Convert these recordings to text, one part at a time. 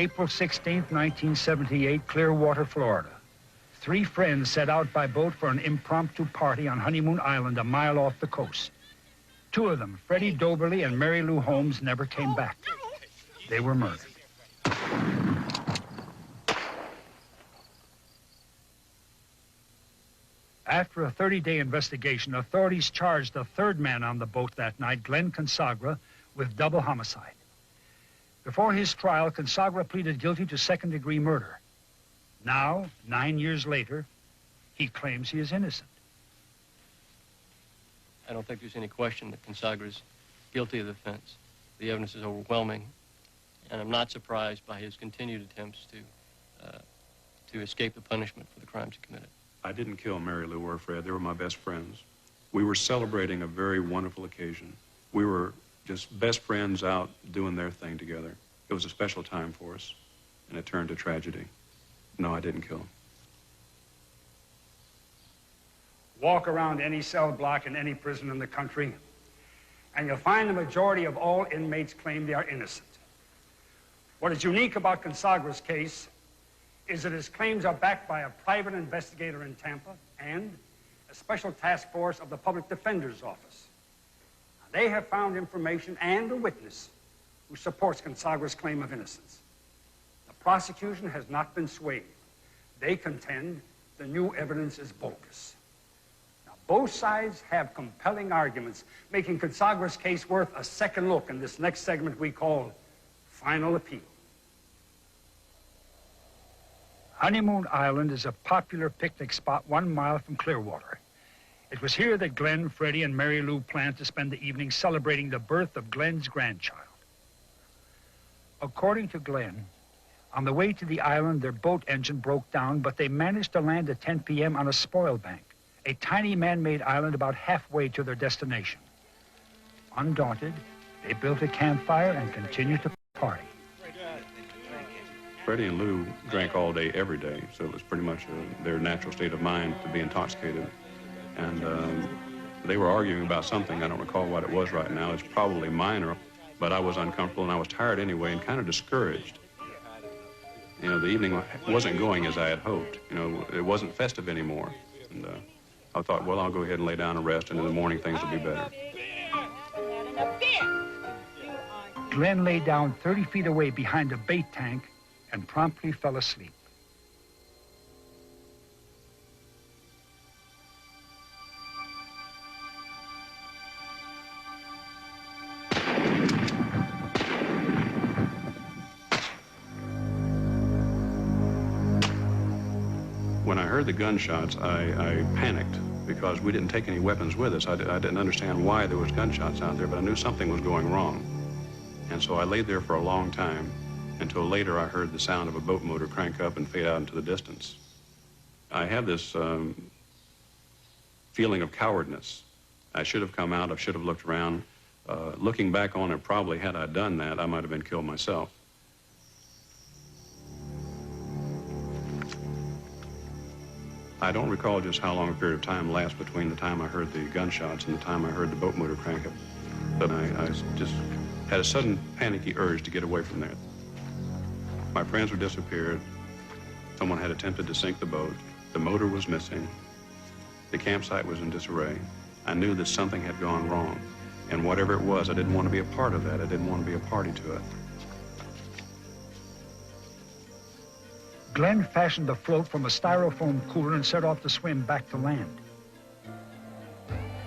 April 16th, 1978, Clearwater, Florida. 3 friends set out by boat for an impromptu party on Honeymoon Island, a mile off the coast. 2 of them, Freddie Doberly and Mary Lou Holmes, never came back. They were murdered. After a 30-day investigation, authorities charged the 3rd man on the boat that night, Glenn Consagra, with double homicide. Before his trial, Consagra pleaded guilty to 2nd-degree murder. Now, 9 years later, he claims he is innocent. I don't think there's any question that Consagra is guilty of the offense. The evidence is overwhelming, and I'm not surprised by his continued attempts to escape the punishment for the crimes he committed. I didn't kill Mary Lou or Fred. They were my best friends. We were celebrating a very wonderful occasion. We were just best friends out doing their thing together. It was a special time for us, and it turned to tragedy. No, I didn't kill him. Walk around any cell block in any prison in the country, and you'll find the majority of all inmates claim they are innocent. What is unique about Consagra's case is that his claims are backed by a private investigator in Tampa and a special task force of the Public Defender's Office. Now, they have found information and a witness who supports Consagra's claim of innocence. The prosecution has not been swayed. They contend the new evidence is bogus. Now, both sides have compelling arguments, making Consagra's case worth a second look in this next segment we call Final Appeal. Honeymoon Island is a popular picnic spot 1 mile from Clearwater. It was here that Glenn, Freddie, and Mary Lou planned to spend the evening celebrating the birth of Glenn's grandchild. According to Glenn, on the way to the island, their boat engine broke down, but they managed to land at 10 p.m. on a spoil bank, a tiny man-made island about halfway to their destination. Undaunted, they built a campfire and continued to party. Freddie and Lou drank all day, every day, so it was pretty much their natural state of mind to be intoxicated. And they were arguing about something. I don't recall what it was right now. It's probably minor, but I was uncomfortable, and I was tired anyway and kind of discouraged. You know, the evening wasn't going as I had hoped. You know, it wasn't festive anymore. And I thought, well, I'll go ahead and lay down and rest, and in the morning things will be better. Glenn lay down 30 feet away behind a bait tank and promptly fell asleep. When I heard the gunshots, I panicked because we didn't take any weapons with us. I didn't understand why there was gunshots out there, but I knew something was going wrong. And so I laid there for a long time, until later I heard the sound of a boat motor crank up and fade out into the distance. I have this feeling of cowardness. I should have come out, I should have looked around. Looking back on it, probably had I done that, I might have been killed myself. I don't recall just how long a period of time elapsed between the time I heard the gunshots and the time I heard the boat motor crank up. But I just had a sudden panicky urge to get away from there. My friends were disappeared. Someone had attempted to sink the boat. The motor was missing. The campsite was in disarray. I knew that something had gone wrong. And whatever it was, I didn't want to be a part of that. I didn't want to be a party to it. Glenn fashioned the float from a styrofoam cooler and set off to swim back to land.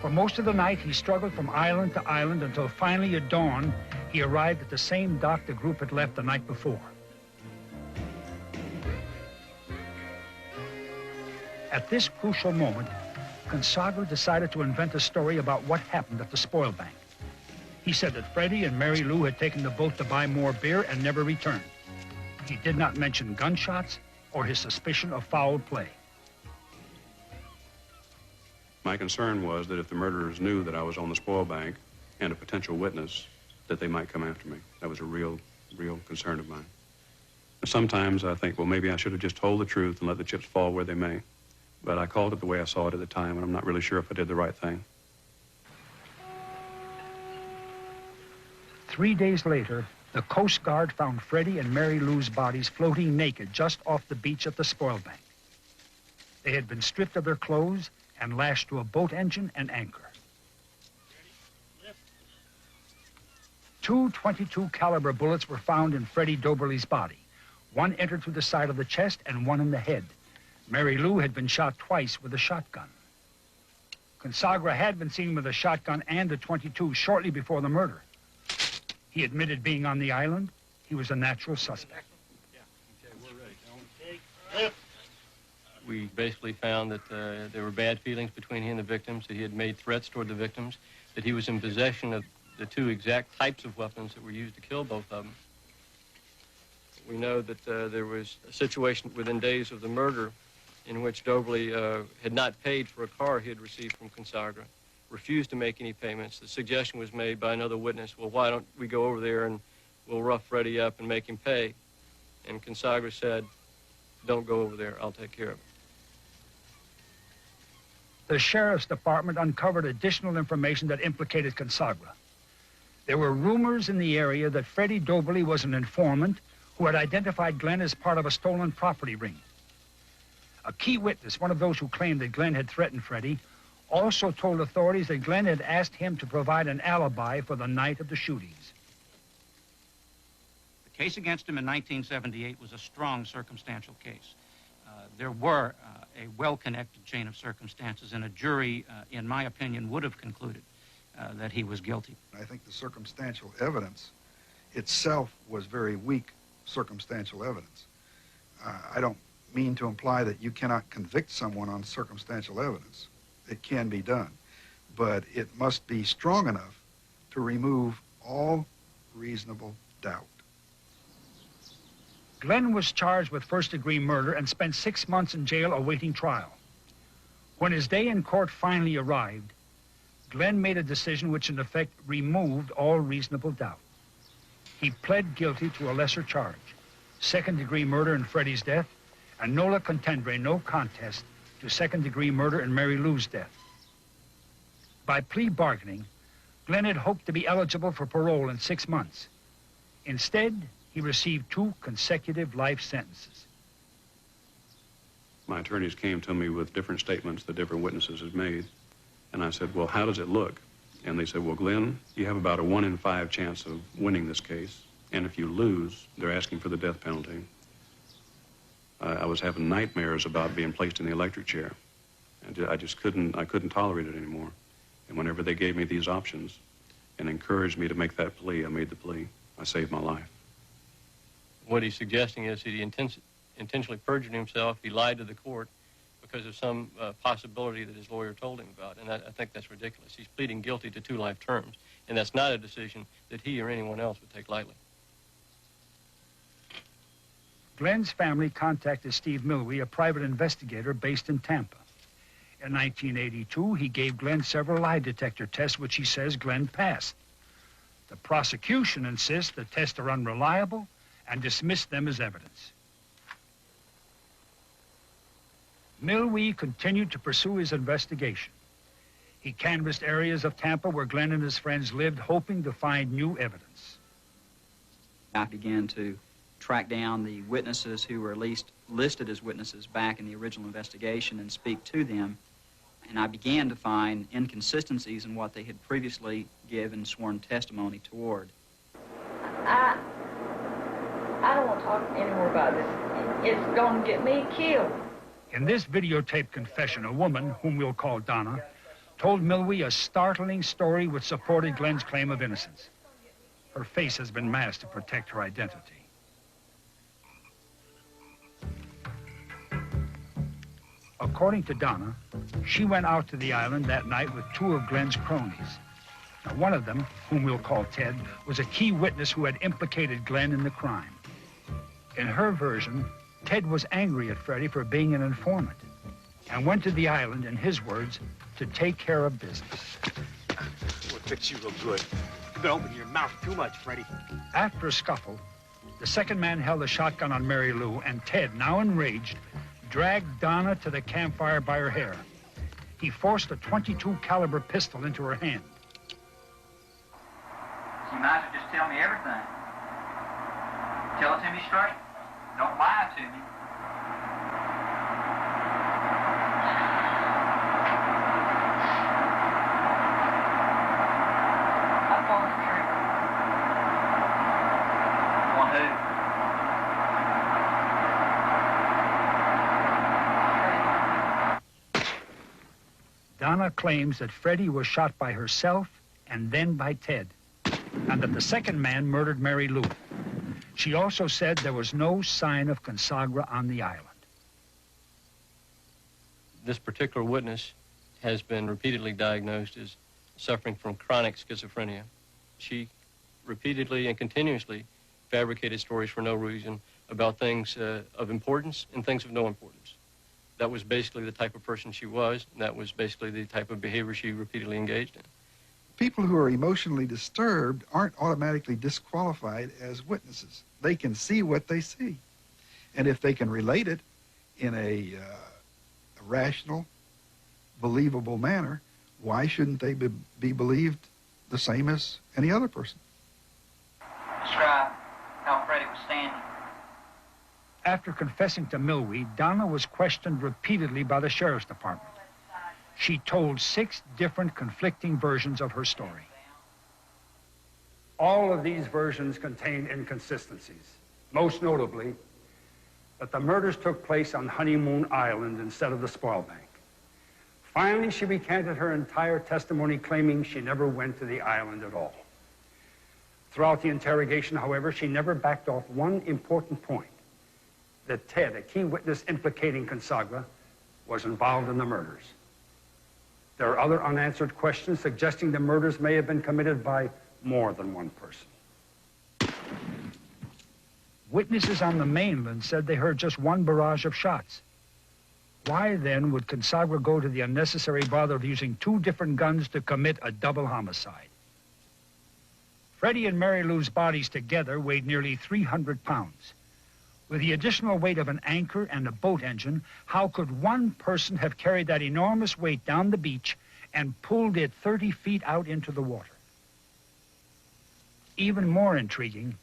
For most of the night, he struggled from island to island until finally at dawn, he arrived at the same dock the group had left the night before. At this crucial moment, Consagra decided to invent a story about what happened at the spoil bank. He said that Freddie and Mary Lou had taken the boat to buy more beer and never returned. He did not mention gunshots or his suspicion of foul play. My concern was that if the murderers knew that I was on the spoil bank and a potential witness, that they might come after me. That was a real concern of mine. Sometimes I think, well, maybe I should have just told the truth and let the chips fall where they may. But I called it the way I saw it at the time, and I'm not really sure if I did the right thing. 3 days later, The Coast Guard found Freddie and Mary Lou's bodies floating naked just off the beach at the spoil bank. They had been stripped of their clothes and lashed to a boat engine and anchor. Two .22 caliber bullets were found in Freddie Doberly's body. One entered through the side of the chest and one in the head. Mary Lou had been shot twice with a shotgun. Consagra had been seen with a shotgun and a .22 shortly before the murder. He admitted being on the island. He was a natural suspect. We basically found that there were bad feelings between he and the victims, that he had made threats toward the victims, that he was in possession of the two exact types of weapons that were used to kill both of them. We know that there was a situation within days of the murder in which Doberly had not paid for a car he had received from Consagra, refused to make any payments. The suggestion was made by another witness, well, why don't we go over there and we'll rough Freddie up and make him pay? And Consagra said, don't go over there, I'll take care of it. The sheriff's department uncovered additional information that implicated Consagra. There were rumors in the area that Freddie Doberly was an informant who had identified Glenn as part of a stolen property ring. A key witness, one of those who claimed that Glenn had threatened Freddie, also told authorities that Glenn had asked him to provide an alibi for the night of the shootings. The case against him in 1978 was a strong circumstantial case. There were a well-connected chain of circumstances, and a jury, in my opinion, would have concluded that he was guilty. I think the circumstantial evidence itself was very weak circumstantial evidence. I don't mean to imply that you cannot convict someone on circumstantial evidence. It can be done, but it must be strong enough to remove all reasonable doubt. Glenn was charged with first-degree murder and spent 6 months in jail awaiting trial. When his day in court finally arrived, Glenn made a decision which in effect removed all reasonable doubt. He pled guilty to a lesser charge, second-degree murder in Freddie's death, and nola contendere, no contest, to second-degree murder in Mary Lou's death. By plea bargaining, Glenn had hoped to be eligible for parole in 6 months. Instead, he received 2 consecutive life sentences. My attorneys came to me with different statements that different witnesses had made. And I said, well, how does it look? And they said, well, Glenn, you have about a 1 in 5 chance of winning this case. And if you lose, they're asking for the death penalty. I was having nightmares about being placed in the electric chair. I couldn't tolerate it anymore. And whenever they gave me these options and encouraged me to make that plea, I made the plea. I saved my life. What he's suggesting is that he intentionally perjured himself, he lied to the court because of some possibility that his lawyer told him about. And I think that's ridiculous. He's pleading guilty to 2 life terms, and that's not a decision that he or anyone else would take lightly. Glenn's family contacted Steve Milwee, a private investigator based in Tampa. In 1982, he gave Glenn several lie detector tests, which he says Glenn passed. The prosecution insists the tests are unreliable and dismissed them as evidence. Milwee continued to pursue his investigation. He canvassed areas of Tampa where Glenn and his friends lived, hoping to find new evidence. I began to track down the witnesses who were at least listed as witnesses back in the original investigation and speak to them. And I began to find inconsistencies in what they had previously given sworn testimony toward. I don't want to talk anymore about this. It's going to get me killed. In this videotaped confession, a woman, whom we'll call Donna, told Milwee a startling story which supported Glenn's claim of innocence. Her face has been masked to protect her identity. According to Donna, she went out to the island that night with 2 of Glenn's cronies. Now, one of them, whom we'll call Ted, was a key witness who had implicated Glenn in the crime. In her version, Ted was angry at Freddie for being an informant and went to the island, in his words, to take care of business. We'll fix you real good. You've been opening your mouth too much, Freddie. After a scuffle, the second man held a shotgun on Mary Lou, and Ted, now enraged, dragged Donna to the campfire by her hair. He forced a .22 caliber pistol into her hand. She might as well just tell me everything. Tell it to me straight. Don't lie to me. I phoned the trigger. On who? Donna claims that Freddie was shot by herself and then by Ted, and that the second man murdered Mary Lou. She also said there was no sign of Consagra on the island. This particular witness has been repeatedly diagnosed as suffering from chronic schizophrenia. She repeatedly and continuously fabricated stories for no reason about things of importance and things of no importance. That was basically the type of person she was, and that was basically the type of behavior she repeatedly engaged in. People who are emotionally disturbed aren't automatically disqualified as witnesses. They can see what they see. And if they can relate it in a rational, believable manner, why shouldn't they be believed the same as any other person? Describe how Freddie was standing. After confessing to Milwee, Donna was questioned repeatedly by the sheriff's department. She told 6 different conflicting versions of her story. All of these versions contain inconsistencies, most notably that the murders took place on Honeymoon Island instead of the spoil bank. Finally, she recanted her entire testimony, claiming she never went to the island at all. Throughout the interrogation, however, she never backed off one important point, that Ted, a key witness implicating Consagra, was involved in the murders. There are other unanswered questions suggesting the murders may have been committed by more than one person. Witnesses on the mainland said they heard just one barrage of shots. Why then would Consagra go to the unnecessary bother of using 2 different guns to commit a double homicide? Freddie and Mary Lou's bodies together weighed nearly 300 pounds. With the additional weight of an anchor and a boat engine, how could one person have carried that enormous weight down the beach and pulled it 30 feet out into the water? Even more intriguing,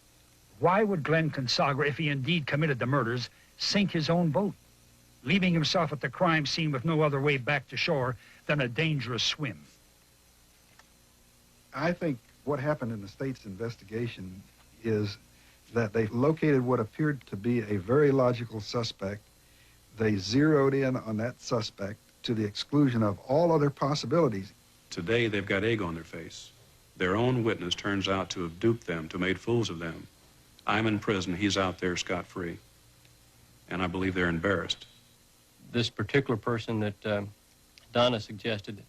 why would Glenn Consagra, if he indeed committed the murders, sink his own boat, leaving himself at the crime scene with no other way back to shore than a dangerous swim? I think what happened in the state's investigation is that they located what appeared to be a very logical suspect. They zeroed in on that suspect to the exclusion of all other possibilities. Today, they've got egg on their face. Their own witness turns out to have duped them, to made fools of them. I'm in prison, he's out there scot-free. And I believe they're embarrassed. This particular person that Donna suggested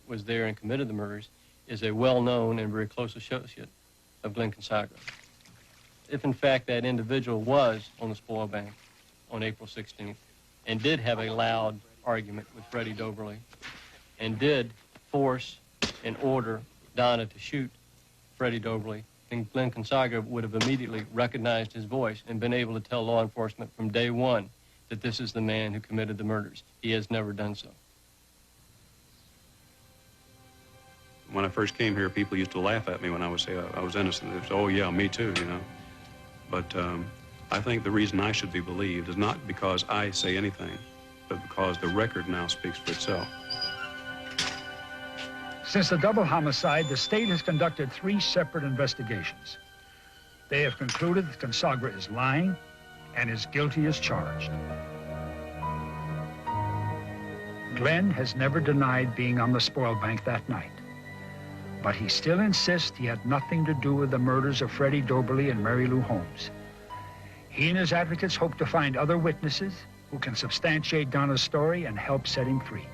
was there and committed the murders is a well-known and very close associate of Glenn Consagra. If, in fact, that individual was on the spoil bank on April 16th and did have a loud argument with Freddie Doberly and did force and order Donna to shoot Freddie Doberly, then Glenn Consagra would have immediately recognized his voice and been able to tell law enforcement from day one that this is the man who committed the murders. He has never done so. When I first came here, people used to laugh at me when I would say I was innocent. They would say, oh, yeah, me too, you know. But I think the reason I should be believed is not because I say anything, but because the record now speaks for itself. Since the double homicide, the state has conducted 3 separate investigations. They have concluded that Consagra is lying and is guilty as charged. Glenn has never denied being on the spoil bank that night, but he still insists he had nothing to do with the murders of Freddie Doberly and Mary Lou Holmes. He and his advocates hope to find other witnesses who can substantiate Donna's story and help set him free.